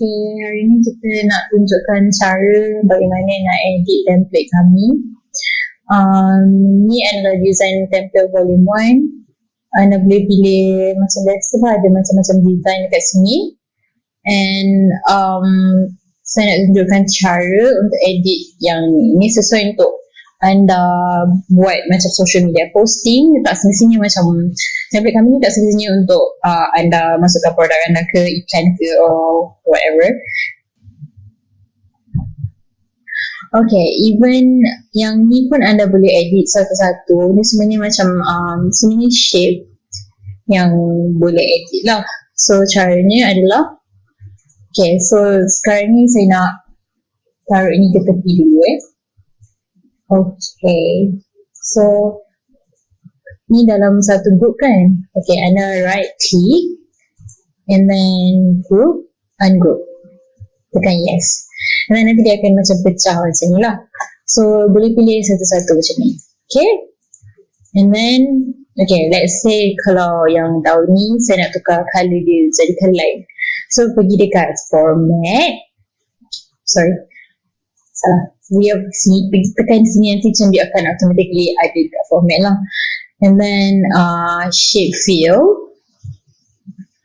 Okay, hari ni kita nak tunjukkan cara bagaimana nak edit template kami. Ni adalah design template volume 1. Anda boleh pilih macam biasa lah, ada macam-macam design dekat sini. And saya nak tunjukkan cara untuk edit yang ni sesuai untuk anda buat macam social media posting. Tak semestinya macam template kami ni tak semestinya untuk anda masukkan produk anda ke iklan ke or whatever. Okay, even yang ni pun anda boleh edit satu-satu. Ni sebenarnya macam sebenarnya shape yang boleh edit lah. So caranya adalah, okay, so sekarang ni saya nak taruh ini ke tepi dulu Okay, so ni dalam satu group kan. Okay, anda right click and then group, ungroup, tekan yes, and then nanti dia akan macam pecah macam ni lah. So boleh pilih satu-satu macam ni. Okay, and then okay, let's say kalau yang tahun ni saya nak tukar colour dia jadikan light, so pergi dekat format, salah, tekan sini, nanti macam dia akan automatically ada dekat format lah. And then shape fill,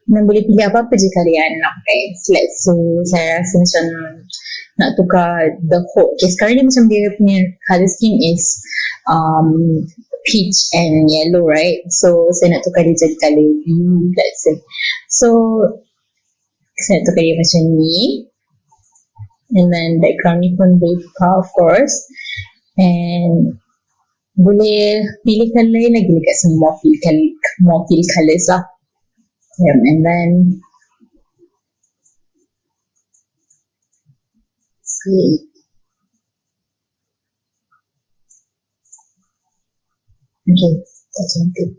dan boleh pilih apa-apa je kalian nak pakai. Let's say saya rasa macam nak tukar the whole, okay, sekarang ni macam dia punya colour scheme is peach and yellow, right? So saya nak tukar dia jadi colour blue, let's say. So saya nak tukar dia macam ni. And then background ni pun boleh tukar, of course. And boleh pilihkan lain lagi dekat semua fill colours lah. And then see. Okay, tak cantik.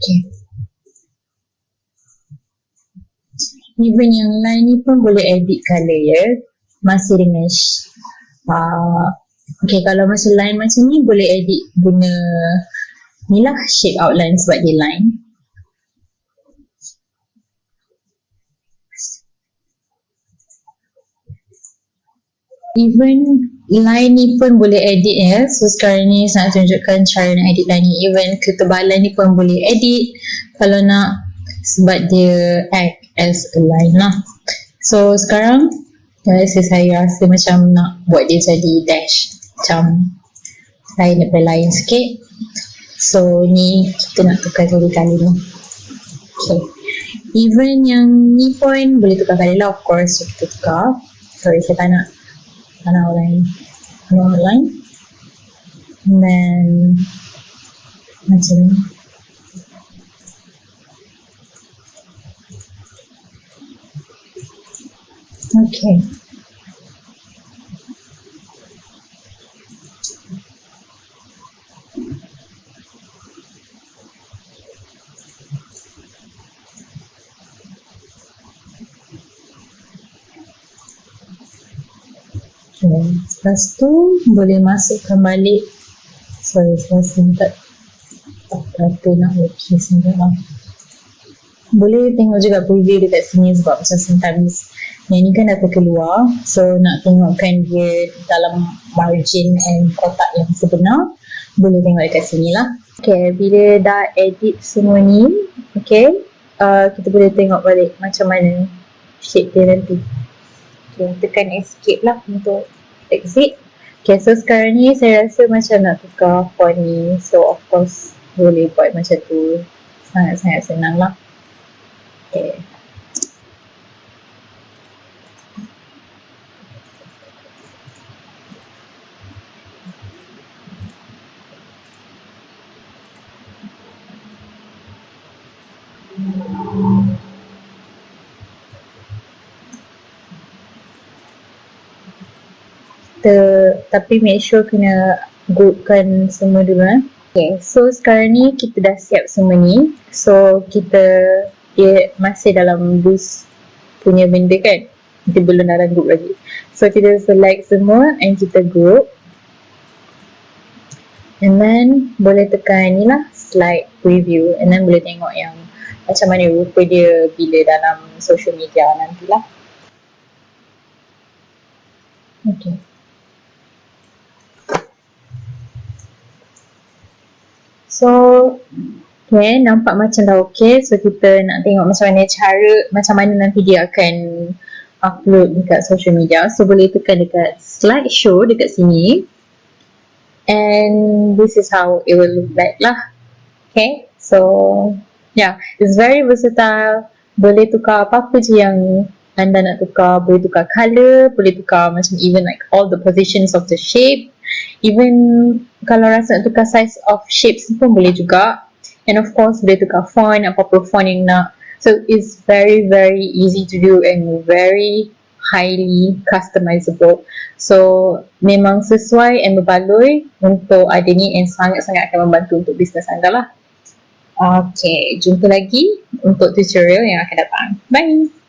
Okay. Even yang lain ni pun boleh edit colour ya. Masih dengan okay, kalau masih line macam ni boleh edit guna ni lah, shape outline sebab dia line. Even line ni pun boleh edit ya. So sekarang ni saya nak tunjukkan cara nak edit line ni. Even ketebalan ni pun boleh edit kalau nak, sebab dia act as a line lah. So sekarang saya rasa macam nak buat dia jadi dash, macam lain daripada lain sikit. So ni kita nak tukar jadi kali ni. Okay, even yang ni pun boleh tukar kali lah, of course. So kita tukar, sorry saya tak nak outline, and then macam ni. Okay, lepas tu boleh masukkan balik. Sorry, saya tak kata nak lukis ni lah. Boleh tengok juga preview dekat sini sebab macam sometimes yang ni kan dah terkeluar. So nak tengokkan dia dalam margin and kotak yang sebenar, boleh tengok dekat sini lah. Okay, bila dah edit semua ni, okay, kita boleh tengok balik macam mana shape dia nanti. Okay, tekan escape lah untuk exit. Okay, so sekarang ni saya rasa macam nak tukar font ni. So of course boleh buat macam tu, sangat-sangat senang lah. Okay, tapi make sure kena groupkan semua dulu. Okay, so sekarang ni kita dah siap semua ni. So dia masih dalam boost punya benda kan, kita belum dalam group lagi. So kita select semua and kita group. And then boleh tekan ni lah, slide preview, and then boleh tengok yang macam mana rupa dia bila dalam social media nantilah. Okay. So, okay, nampak macam dah okay. So, kita nak tengok macam mana nanti dia akan upload dekat social media. So, boleh tekan dekat slideshow dekat sini. And this is how it will look like lah. Okay, so yeah, it's very versatile. Boleh tukar apa-apa je yang anda nak tukar. Boleh tukar colour, boleh tukar macam even like all the positions of the shape. Even kalau rasa nak tukar size of shapes pun boleh juga. And of course boleh tukar font, apa-apa font yang nak. So it's very very easy to do and very highly customizable. So memang sesuai and berbaloi untuk ada ni, and sangat-sangat akan membantu untuk bisnes anda lah. Okay, jumpa lagi untuk tutorial yang akan datang. Bye!